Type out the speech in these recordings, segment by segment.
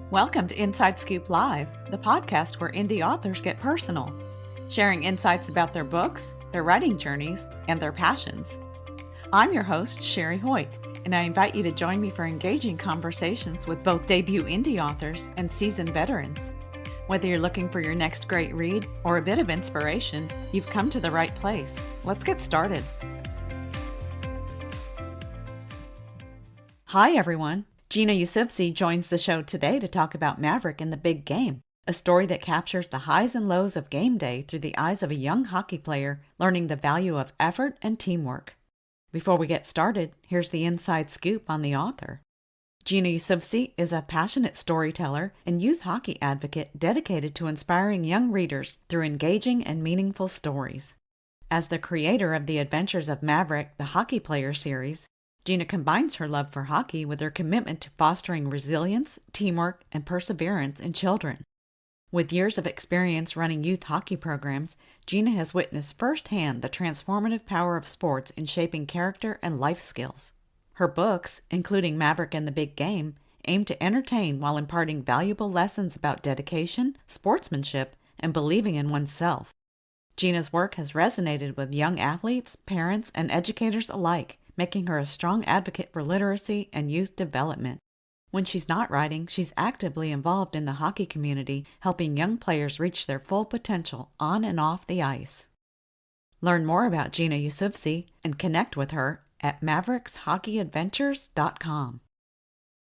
Welcome to Inside Scoop Live, the podcast where indie authors get personal, sharing insights about their books, their writing journeys, and their passions. I'm your host, Sherry Hoyt, and I invite you to join me for engaging conversations with both debut indie authors and seasoned veterans. Whether you're looking for your next great read or a bit of inspiration, you've come to the right place. Let's get started. Hi, everyone. Gina Usufzy joins the show today to talk about Maverick and the Big Game, a story that captures the highs and lows of game day through the eyes of a young hockey player learning the value of effort and teamwork. Before we get started, here's the inside scoop on the author. Gina Usufzy is a passionate storyteller and youth hockey advocate dedicated to inspiring young readers through engaging and meaningful stories. As the creator of the Adventures of Maverick, the Hockey Player series, Gina combines her love for hockey with her commitment to fostering resilience, teamwork, and perseverance in children. With years of experience running youth hockey programs, Gina has witnessed firsthand the transformative power of sports in shaping character and life skills. Her books, including Maverick and the Big Game, aim to entertain while imparting valuable lessons about dedication, sportsmanship, and believing in oneself. Gina's work has resonated with young athletes, parents, and educators alike, making her a strong advocate for literacy and youth development. When she's not writing, she's actively involved in the hockey community, helping young players reach their full potential on and off the ice. Learn more about Gina Usufzy and connect with her at maverickshockeyadventures.com.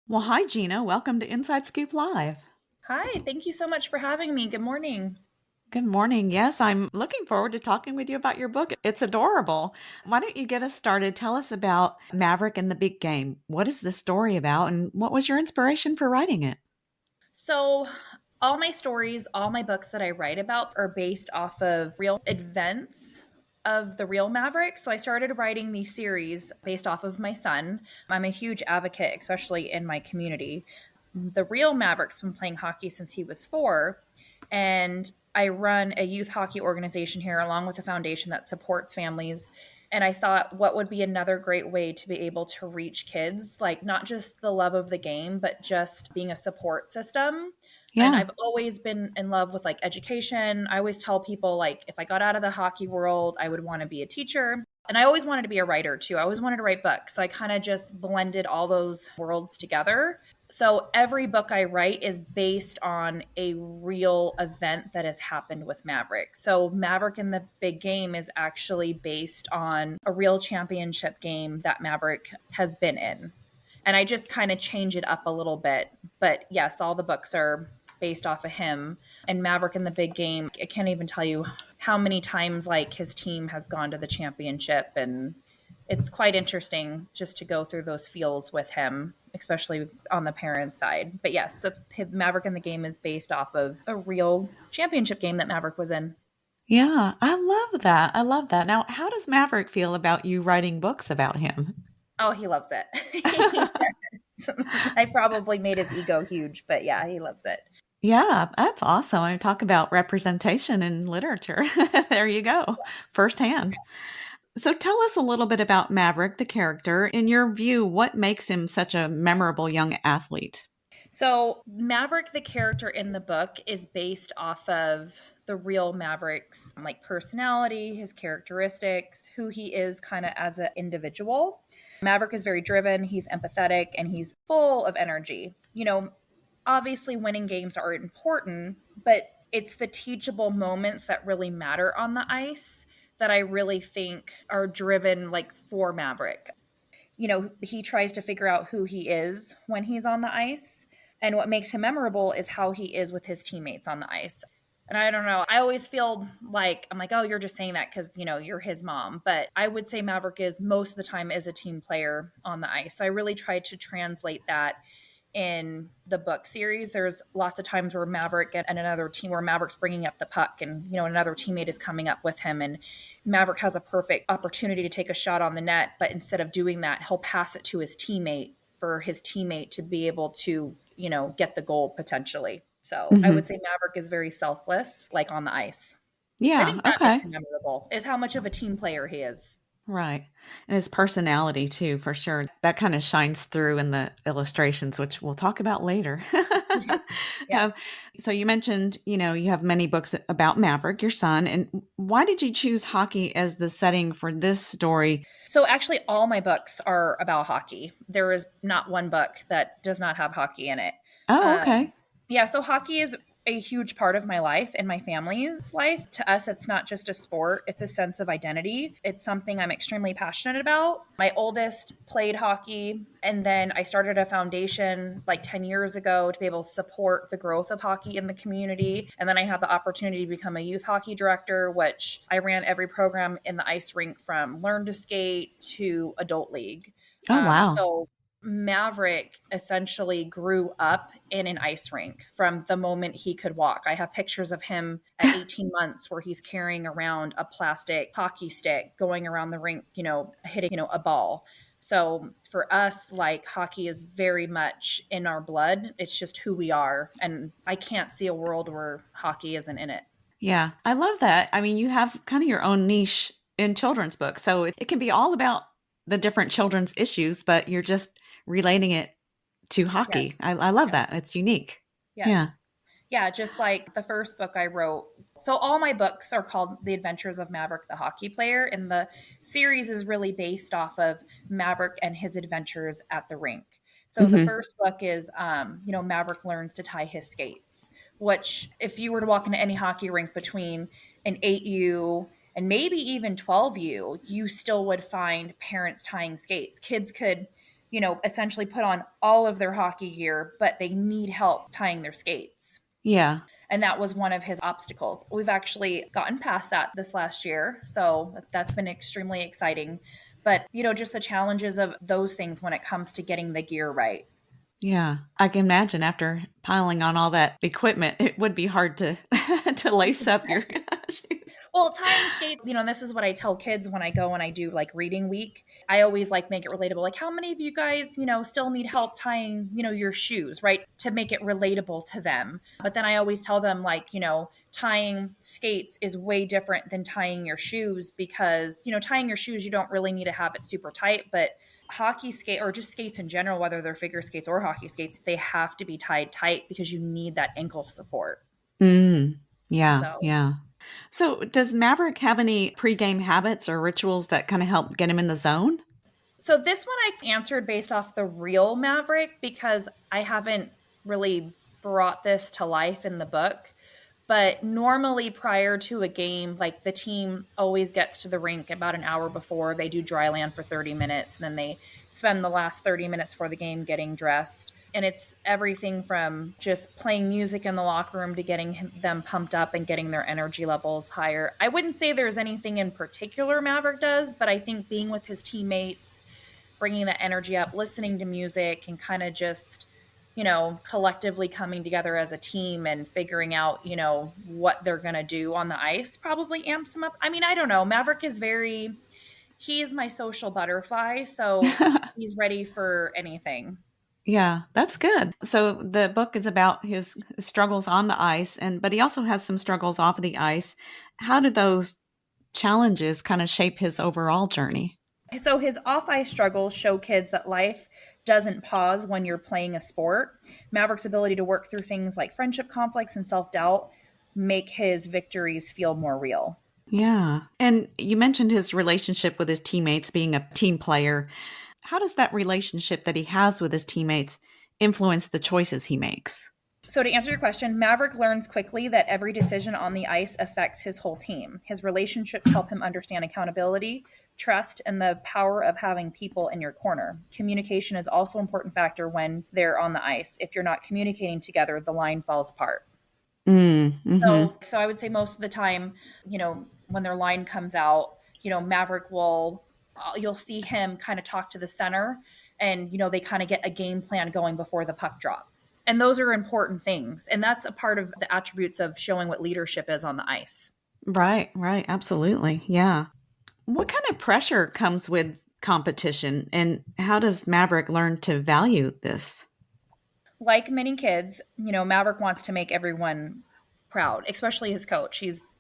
Well, hi, Gina. Welcome to Inside Scoop Live. Hi, thank you so much for having me. Good morning. Good morning. Yes, I'm looking forward to talking with you about your book. It's adorable. Why don't you get us started? Tell us about Maverick and the Big Game. What is the story about, and what was your inspiration for writing it? So, all my stories, all my books that I write about are based off of real events of the real Maverick. So, I started writing these series based off of my son. I'm a huge advocate, especially in my community. The real Maverick's been playing hockey since he was 4, and I run a youth hockey organization here along with a foundation that supports families. And I thought, what would be another great way to be able to reach kids, like not just the love of the game, but just being a support system. And Yeah. I've always been in love with like education. I always tell people, like, if I got out of the hockey world, I would want to be a teacher. And I always wanted to be a writer too. I always wanted to write books. So I kind of just blended all those worlds together. So every book I write is based on a real event that has happened with Maverick. So Maverick in the Big Game is actually based on a real championship game that Maverick has been in. And I just kind of change it up a little bit. But yes, all the books are based off of him. And Maverick in the Big Game, I can't even tell you how many times like his team has gone to the championship, and it's quite interesting just to go through those feels with him, especially on the parent side. But yes, so Maverick in the Game is based off of a real championship game that Maverick was in. Yeah, I love that. I love that. Now, how does Maverick feel about you writing books about him? Oh, he loves it. He does. I probably made his ego huge, but yeah, he loves it. Yeah, that's awesome. I talk about representation in literature. There you go, firsthand. So tell us a little bit about Maverick, the character. In your view, what makes him such a memorable young athlete? So, Maverick, the character in the book, is based off of the real Maverick's like personality, his characteristics, who he is kind of as an individual. Maverick is very driven, he's empathetic, and he's full of energy. Obviously winning games are important, but it's the teachable moments that really matter on the ice that I really think are driven like for Maverick. He tries to figure out who he is when he's on the ice. And what makes him memorable is how he is with his teammates on the ice. And I don't know, I always feel like I'm like, oh, you're just saying that because, you're his mom. But I would say Maverick is most of the time is a team player on the ice. So I really tried to translate that in the book series. There's lots of times where Maverick and another team where Maverick's bringing up the puck and, another teammate is coming up with him, and Maverick has a perfect opportunity to take a shot on the net. But instead of doing that, he'll pass it to his teammate for his teammate to be able to, get the goal potentially. So I would Hmm. say Maverick is very selfless, like on the ice. So I Yeah, think that makes okay. him memorable, is how much of a team player he is. Right. And his personality too, for sure. That kind of shines through in the illustrations, which we'll talk about later. Yes. Yes. um, so you mentioned, you have many books about Maverick, your son, and why did you choose hockey as the setting for this story? So actually, all my books are about hockey. There is not one book that does not have hockey in it. Oh, Um, okay. yeah, so hockey is a huge part of my life and my family's life. To us, it's not just a sport, it's a sense of identity. It's something I'm extremely passionate about. My oldest played hockey, and then I started a foundation like 10 years ago to be able to support the growth of hockey in the community. And then I had the opportunity to become a youth hockey director, which I ran every program in the ice rink from learn to skate to adult league. Oh, wow. So Maverick essentially grew up in an ice rink from the moment he could walk. I have pictures of him at 18 months where he's carrying around a plastic hockey stick, going around the rink, hitting, a ball. So for us, like hockey is very much in our blood. It's just who we are. And I can't see a world where hockey isn't in it. Yeah, I love that. I mean, you have kind of your own niche in children's books. So it can be all about the different children's issues, but you're just relating it to hockey. Yes. I love Yes. that. It's unique. Yeah. Yes. Yeah, just like the first book I wrote. So all my books are called The Adventures of Maverick the Hockey Player, and the series is really based off of Maverick and his adventures at the rink. So the Hmm. first book is, Maverick learns to tie his skates, which if you were to walk into any hockey rink between an 8U and maybe even 12U, you still would find parents tying skates. Kids could essentially put on all of their hockey gear, but they need help tying their skates. Yeah. And that was one of his obstacles. We've actually gotten past that this last year. So that's been extremely exciting. But, just the challenges of those things when it comes to getting the gear right. Yeah. I can imagine after piling on all that equipment, it would be hard to to lace up your shoes. Well, tying skates, and this is what I tell kids when I go and I do like reading week. I always like make it relatable. Like, how many of you guys, still need help tying, your shoes, right? To make it relatable to them. But then I always tell them, like, tying skates is way different than tying your shoes because, tying your shoes, you don't really need to have it super tight. But hockey skate or just skates in general, whether they're figure skates or hockey skates, they have to be tied tight because you need that ankle support. Mm. Yeah. So Yeah. So, does Maverick have any pregame habits or rituals that kind of help get him in the zone? So this one I answered based off the real Maverick because I haven't really brought this to life in the book. But normally prior to a game, like the team always gets to the rink about an hour before. They do dry land for 30 minutes, and then they spend the last 30 minutes for the game getting dressed. And it's everything from just playing music in the locker room to getting them pumped up and getting their energy levels higher. I wouldn't say there's anything in particular Maverick does, but I think being with his teammates, bringing that energy up, listening to music, and kind of just, collectively coming together as a team and figuring out, what they're going to do on the ice probably amps him up. I mean, I don't know. Maverick is he's my social butterfly. So he's ready for anything. Yeah, that's good. So the book is about his struggles on the ice but he also has some struggles off of the ice. How did those challenges kind of shape his overall journey? So his off ice struggles show kids that life doesn't pause when you're playing a sport. Maverick's ability to work through things like friendship conflicts and self doubt make his victories feel more real. Yeah. And you mentioned his relationship with his teammates being a team player. How does that relationship that he has with his teammates influence the choices he makes? So, to answer your question, Maverick learns quickly that every decision on the ice affects his whole team. His relationships help him understand accountability, trust, and the power of having people in your corner. Communication is also an important factor when they're on the ice. If you're not communicating together, the line falls apart. Mm, mm-hmm. So I would say most of the time, when their line comes out, Maverick will, you'll see him kind of talk to the center and, they kind of get a game plan going before the puck drop. And those are important things. And that's a part of the attributes of showing what leadership is on the ice. Right, right. Absolutely. Yeah. What kind of pressure comes with competition and how does Maverick learn to value this? Like many kids, Maverick wants to make everyone proud, especially his coach. He's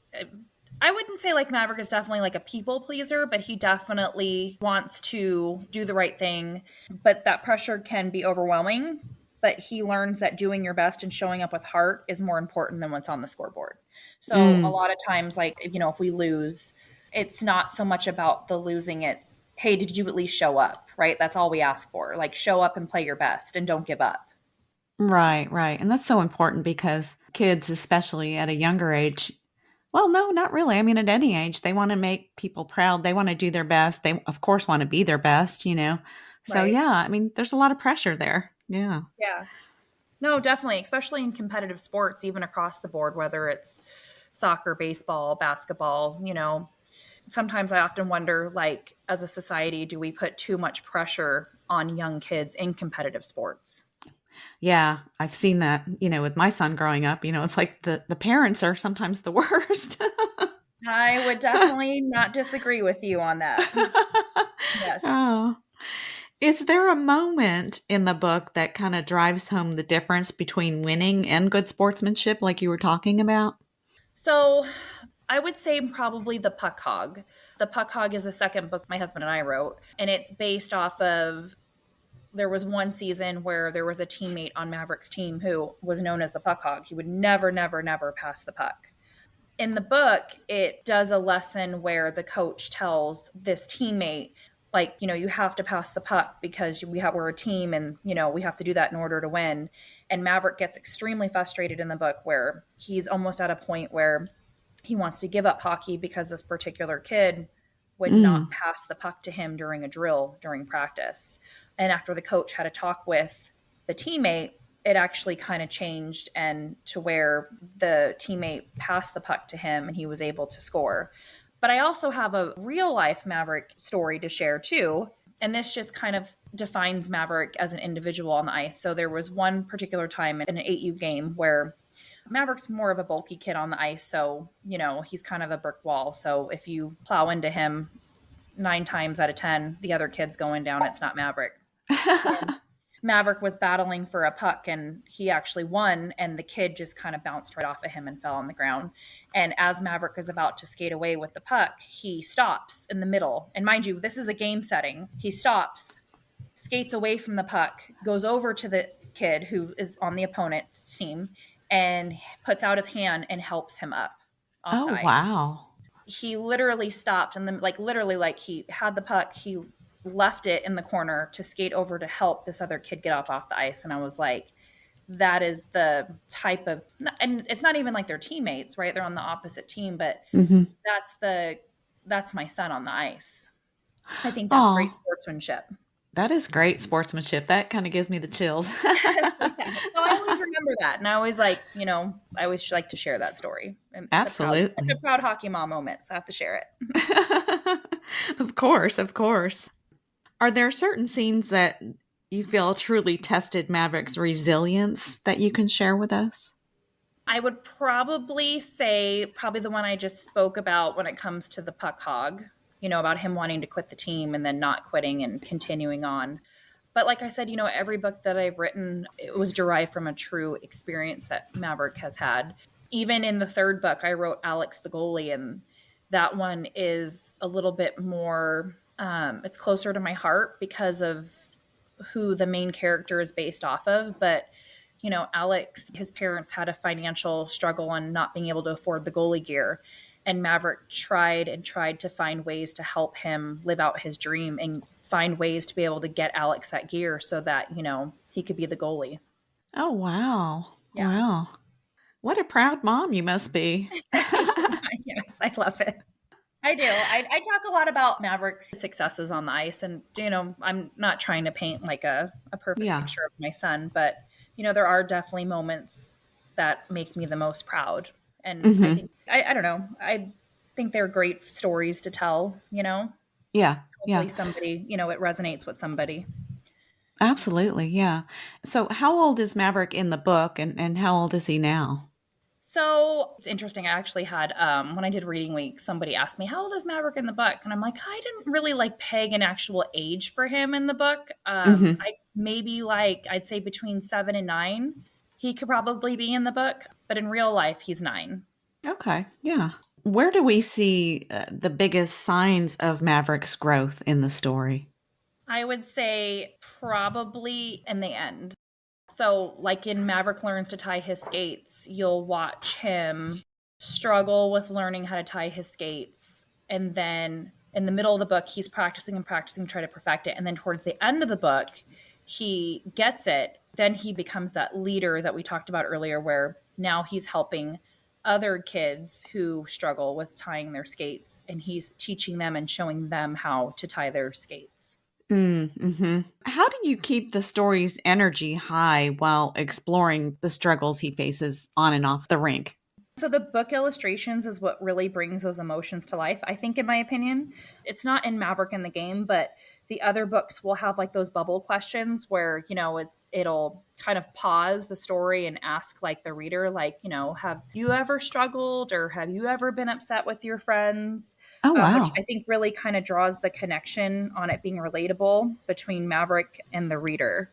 I wouldn't say like Maverick is definitely like a people pleaser, but he definitely wants to do the right thing. But that pressure can be overwhelming. But he learns that doing your best and showing up with heart is more important than what's on the scoreboard. So a Mm, lot of times, like, if we lose, it's not so much about the losing, it's, hey, did you at least show up? Right? That's all we ask for. Like, show up and play your best and don't give up. right, right. And that's so important because kids, especially at a younger age, well, no, not really. I mean, at any age, they want to make people proud. They want to do their best. They, of course, want to be their best, you know? So, Right. yeah, I mean, there's a lot of pressure there. Yeah. Yeah. No, definitely, especially in competitive sports, even across the board, whether it's soccer, baseball, basketball, sometimes I often wonder, like, as a society, do we put too much pressure on young kids in competitive sports? Yeah. I've seen that, with my son growing up. It's like the parents are sometimes the worst. I would definitely not disagree with you on that. Yes. Oh. Is there a moment in the book that kind of drives home the difference between winning and good sportsmanship, like you were talking about? So I would say probably The Puck Hog. The Puck Hog is the second book my husband and I wrote, and it's based off of there was one season where there was a teammate on Maverick's team who was known as the puck hog. He would never, never, never pass the puck. In the book, it does a lesson where the coach tells this teammate, like, you have to pass the puck because we're a team and, we have to do that in order to win. And Maverick gets extremely frustrated in the book where he's almost at a point where he wants to give up hockey because this particular kid would Mm. not pass the puck to him during a drill during practice. And after the coach had a talk with the teammate, it actually kind of changed and to where the teammate passed the puck to him and he was able to score. But I also have a real life Maverick story to share too. And this just kind of defines Maverick as an individual on the ice. So there was one particular time in an 8U game where Maverick's more of a bulky kid on the ice. So, he's kind of a brick wall. So if you plow into him 9 times out of 10, the other kid's going down. It's not Maverick. Maverick was battling for a puck and he actually won, and the kid just kind of bounced right off of him and fell on the ground. And as Maverick is about to skate away with the puck, he stops in the middle. And mind you, this is a game setting. He stops, skates away from the puck, goes over to the kid who is on the opponent's team, and puts out his hand and helps him up off Oh, the ice. wow. He literally stopped and then literally he had the puck, he left it in the corner to skate over to help this other kid get off the ice. And I was like, that is the type of, and it's not even like they're teammates, right? They're on the opposite team, but Hmm. that's my son on the ice. I think that's great Oh, sportsmanship. that is great sportsmanship. That kind of gives me the chills. Yeah. So I always remember that, and I always I always like to share that story. And it's a Absolutely. proud hockey mom moment, so I have to share it. Of course, of course. Are there certain scenes that you feel truly tested Maverick's resilience that you can share with us? I would probably say probably the one I just spoke about when it comes to the puck hog, about him wanting to quit the team and then not quitting and continuing on. But like I said, every book that I've written, it was derived from a true experience that Maverick has had. Even in the third book, I wrote Alex the goalie, and that one is a little bit more, it's closer to my heart because of who the main character is based off of. But, Alex, his parents had a financial struggle on not being able to afford the goalie gear. And Maverick tried and tried to find ways to help him live out his dream and find ways to be able to get Alex that gear so that, he could be the goalie. Oh, wow. Yeah. Wow. What a proud mom you must be. Yes, I love it. I do. I talk a lot about Maverick's successes on the ice, and I'm not trying to paint like a perfect Yeah. picture of my son, but there are definitely moments that make me the most proud, and I Hmm. think I don't know. I think they're great stories to tell. Yeah. Yeah. Hopefully somebody it resonates with somebody. Absolutely. Yeah. So, how old is Maverick in the book and how old is he now? So it's interesting. I actually had when I did reading week, somebody asked me, "How old is Maverick in the book?" And I'm like, I didn't really peg an actual age for him in the book. Hmm. I maybe I'd say between 7 and 9, he could probably be in the book, but in real life, he's 9. Okay. Yeah. Where do we see the biggest signs of Maverick's growth in the story? I would say probably in the end. So, like in Maverick Learns to Tie His Skates, you'll watch him struggle with learning how to tie his skates. And then in the middle of the book, he's practicing and practicing, try to perfect it. And then towards the end of the book, he gets it. Then he becomes that leader that we talked about earlier, where now he's helping other kids who struggle with tying their skates, and he's teaching them and showing them how to tie their skates. Mm-hmm. How do you keep the story's energy high while exploring the struggles he faces on and off the rink? So the book illustrations is what really brings those emotions to life, I think, in my opinion. It's not in Maverick in the game, but the other books will have like those bubble questions where, it'll kind of pause the story and ask like the reader, like, have you ever struggled or have you ever been upset with your friends? Oh, Which wow. I think really kind of draws the connection on it being relatable between Maverick and the reader.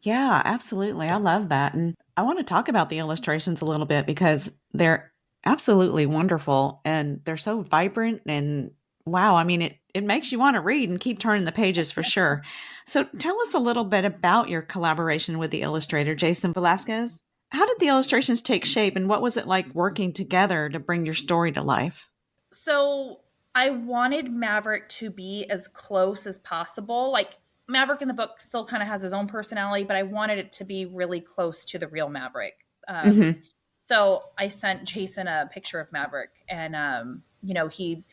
Yeah, absolutely. I love that. And I want to talk about the illustrations a little bit because they're absolutely wonderful and they're so vibrant and wow, I mean it makes you want to read and keep turning the pages for sure. So tell us a little bit about your collaboration with the illustrator Jason Velasquez. How did the illustrations take shape and what was it like working together to bring your story to life? So I wanted Maverick to be as close as possible. Like Maverick in the book still kind of has his own personality, but I wanted it to be really close to the real Maverick. Mhm. So I sent Jason a picture of Maverick, and he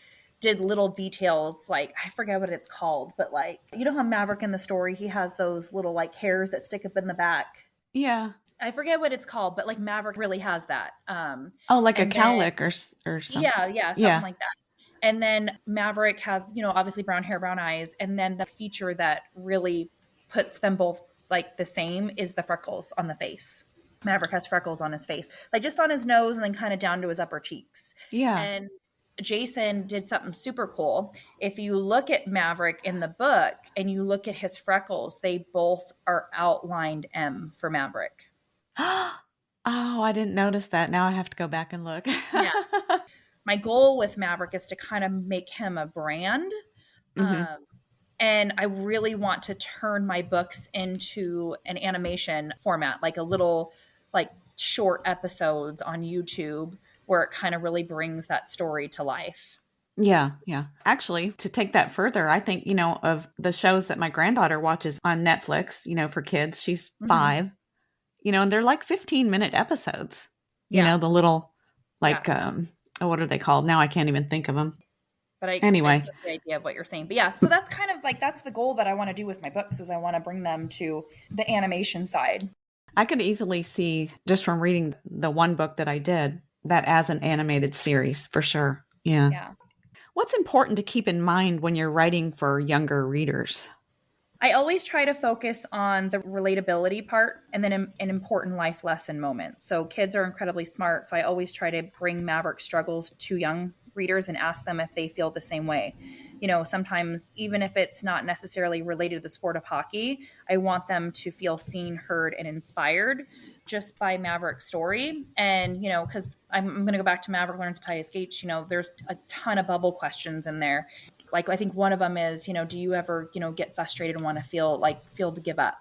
did little details like I forget what it's called, but like how Maverick in the story he has those little like hairs that stick up in the back. Yeah. I forget what it's called, but like Maverick really has that. Oh, like a And then cowlick or something. yeah, something Yeah. like that. And then Maverick has, obviously brown hair, brown eyes. And then the feature that really puts them both like the same is the freckles on the face. Maverick has freckles on his face, like just on his nose and then kind of down to his upper cheeks. Yeah. And Jason did something super cool. If you look at Maverick in the book and you look at his freckles, they both are outlined M for Maverick. Oh, I didn't notice that. Now I have to go back and look. Yeah. My goal with Maverick is to kind of make him a brand. Mhm. Um, and I really want to turn my books into an animation format, like a little, like short episodes on YouTube where it kind of really brings that story to life. Yeah, yeah. Actually, to take that further, I think, of the shows that my granddaughter watches on Netflix, for kids. She's Hmm. 5, and they're like 15-minute episodes. Yeah. The little Yeah. like oh, what are they called? Now I can't even think of them. But I Anyway, get the idea of what you're saying. But yeah, so that's kind of like that's the goal that I want to do with my books is I want to bring them to the animation side. I could easily see just from reading the one book that I did that as an animated series for sure. Yeah. Yeah. What's important to keep in mind when you're writing for younger readers? I always try to focus on the relatability part and then an important life lesson moment. So kids are incredibly smart. So I always try to bring Maverick struggles to young readers and ask them if they feel the same way. Sometimes even if it's not necessarily related to the sport of hockey, I want them to feel seen, heard, and inspired just by Maverick's story. And, because I'm going to go back to Maverick Learns to Tie His Skates, there's a ton of bubble questions in there. Like I think one of them is, do you ever, get frustrated and want to feel to give up?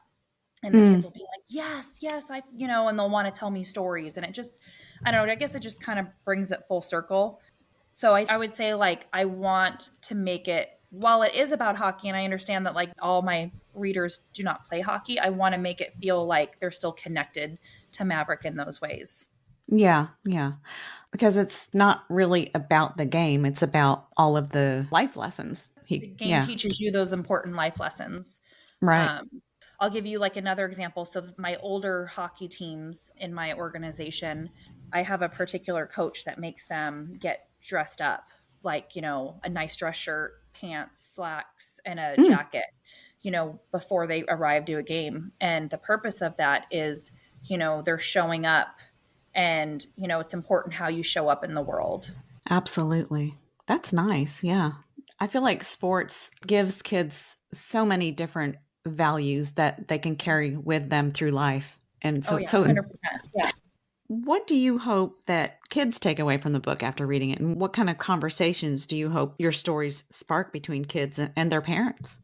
And the kids Mm, will be like, yes, and they'll want to tell me stories. And it just, I don't know, I guess it just kind of brings it full circle. So I would say like, I want to make it, while it is about hockey, and I understand that like all my readers do not play hockey, I want to make it feel like they're still connected to Maverick in those ways. yeah, yeah. Because it's not really about the game, it's about all of the life lessons. The game Yeah, teaches you those important life lessons. right. Um, I'll give you like another example. So my older hockey teams in my organization, I have a particular coach that makes them get dressed up, like, a nice dress shirt, pants, slacks, and a Mm, jacket, before they arrive to a game. And the purpose of that is, they're showing up and, it's important how you show up in the world. absolutely. That's nice. Yeah. I feel like sports gives kids so many different values that they can carry with them through life. And Oh so yeah, so 100%. Yeah. What do you hope that kids take away from the book after reading it? And what kind of conversations do you hope your stories spark between kids and their parents?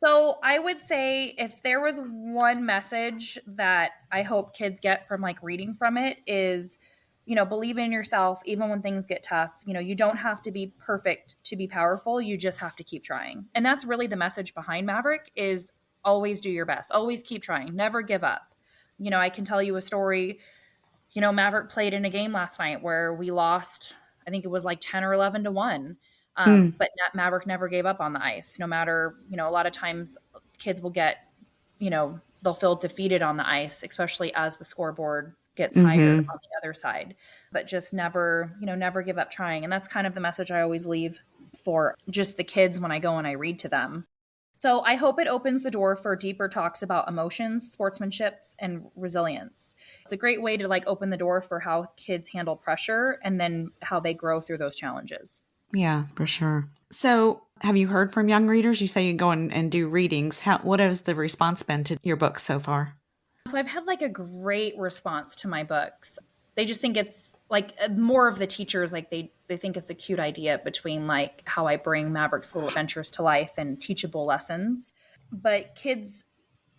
So I would say if there was one message that I hope kids get from like reading from it is, believe in yourself even when things get tough. You don't have to be perfect to be powerful. You just have to keep trying. And that's really the message behind Maverick is always do your best. Always keep trying. Never give up. I can tell you a story. Maverick played in a game last night where we lost, I think it was like 10 or 11 to 1. Mm, But Maverick never gave up on the ice. No matter, a lot of times kids will get, they'll feel defeated on the ice, especially as the scoreboard gets higher mm-hmm. on the other side. But just never, never give up trying. And that's kind of the message I always leave for just the kids when I go and I read to them. So I hope it opens the door for deeper talks about emotions, sportsmanships, and resilience. It's a great way to like open the door for how kids handle pressure and then how they grow through those challenges. Yeah, for sure. So, have you heard from young readers? You say you go and do readings. What has the response been to your books so far? So I've had like a great response to my books. They just think it's like more of the teachers like they think it's a cute idea between like how I bring Maverick's little adventures to life and teachable lessons. But kids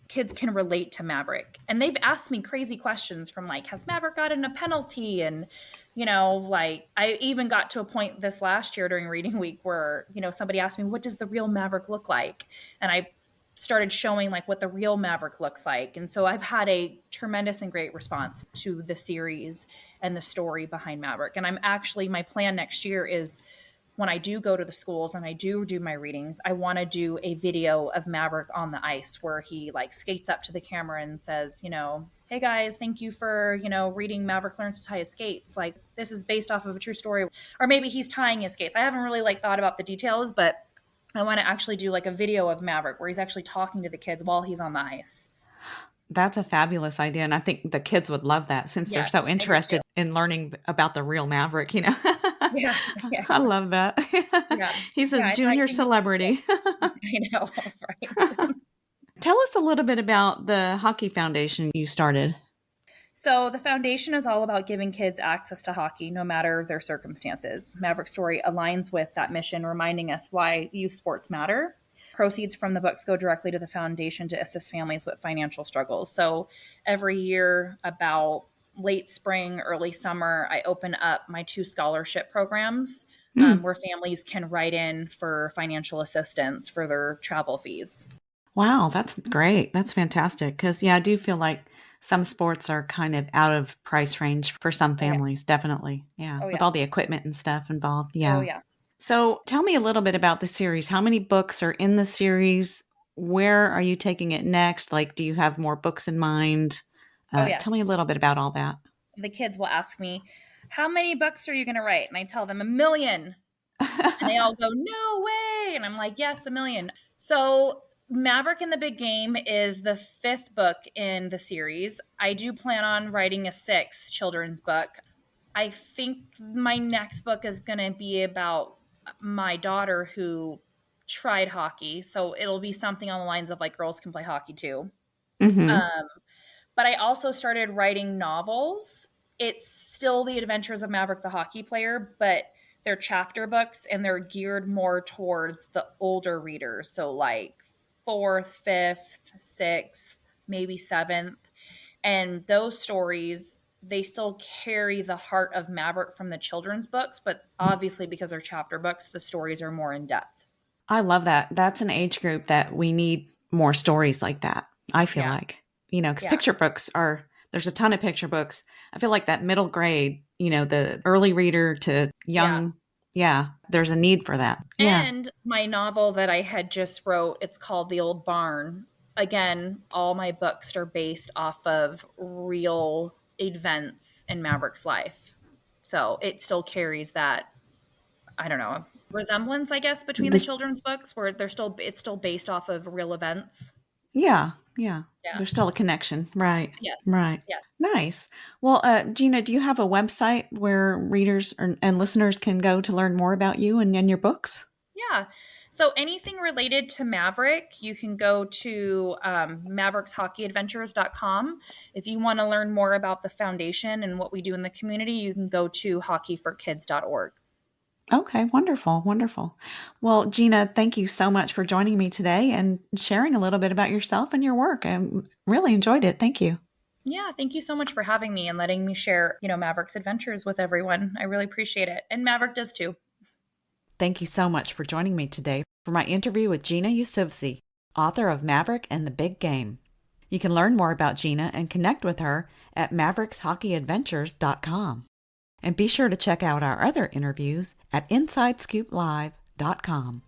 can relate to Maverick. And they've asked me crazy questions from like, has Maverick gotten a penalty? And, like I even got to a point this last year during reading week where, somebody asked me, what does the real Maverick look like? And I started showing like what the real Maverick looks like. And so I've had a tremendous and great response to the series and the story behind Maverick. And my plan next year is when I do go to the schools and I do my readings, I want to do a video of Maverick on the ice where he like skates up to the camera and says, hey guys, thank you for, reading Maverick Learns to Tie His Skates. Like this is based off of a true story. Or maybe he's tying his skates. I haven't really like thought about the details, but I want to actually do like a video of Maverick where he's actually talking to the kids while he's on the ice. That's a fabulous idea, and I think the kids would love that since they're Yes, so I do too. interested in learning about the real Maverick. Yeah, yeah, I love that. yeah, He's a yeah. I junior think it's celebrity. I know, right? Tell us a little bit about the hockey foundation you started. So, the foundation is all about giving kids access to hockey no matter their circumstances. Maverick Story aligns with that mission, reminding us why youth sports matter. Proceeds from the books go directly to the foundation to assist families with financial struggles. So, every year, about late spring, early summer, I open up my 2 scholarship programs Mm, where families can write in for financial assistance for their travel fees. wow, that's great. That's fantastic. Because, yeah, I do feel like some sports are kind of out of price range for some Oh, yeah. families, definitely. Yeah, Oh, with yeah. all the equipment and stuff involved. Oh, Yeah. yeah. So tell me a little bit about the series. How many books are in the series? Where are you taking it next? Like, do you have more books in mind? Oh, Tell yes. me a little bit about all that. The kids will ask me, how many books are you going to write? And I tell them 1 million. And they all go, no way. And I'm like, yes, 1 million. So Maverick in the Big Game is the 5th book in the series. I do plan on writing a 6th children's book. I think my next book is going to be about my daughter who tried hockey. So it'll be something on the lines of like girls can play hockey too. Hmm. Um, but I also started writing novels. It's still the adventures of Maverick the hockey player, but they're chapter books and they're geared more towards the older readers. So, like 4th, 5th, 6th, maybe 7th. And those stories, they still carry the heart of Maverick from the children's books, but obviously, because they're chapter books, the stories are more in depth. I love that. That's an age group that we need more stories like that. I feel Yeah. like, because Yeah. picture books there's a ton of picture books. I feel like that middle grade, the early reader to Yeah. young, yeah, there's a need for that. Yeah. And my novel that I had just wrote, it's called The Old Barn. Again, all my books are based off of real events in Maverick's life. So it still carries that, I don't know, resemblance, I guess, between the This, children's books where it's still based off of real events. yeah, yeah. Yeah. There's still a connection. Right. Yes. Right. Yes. Nice. Well, Gina, do you have a website where readers and listeners can go to learn more about you and your books? Yeah. So anything related to Maverick, you can go to maverickshockeyadventures.com. If you want to learn more about the foundation and what we do in the community, you can go to hockeyforkids.org. Okay, wonderful, wonderful. Well, Gina, thank you so much for joining me today and sharing a little bit about yourself and your work. I really enjoyed it. Thank you. Yeah, thank you so much for having me and letting me share, Maverick's adventures with everyone. I really appreciate it. And Maverick does too. Thank you so much for joining me today for my interview with Gina Usufzy, author of Maverick and the Big Game. You can learn more about Gina and connect with her at maverickshockeyadventures.com. And be sure to check out our other interviews at InsideScoopLive.com.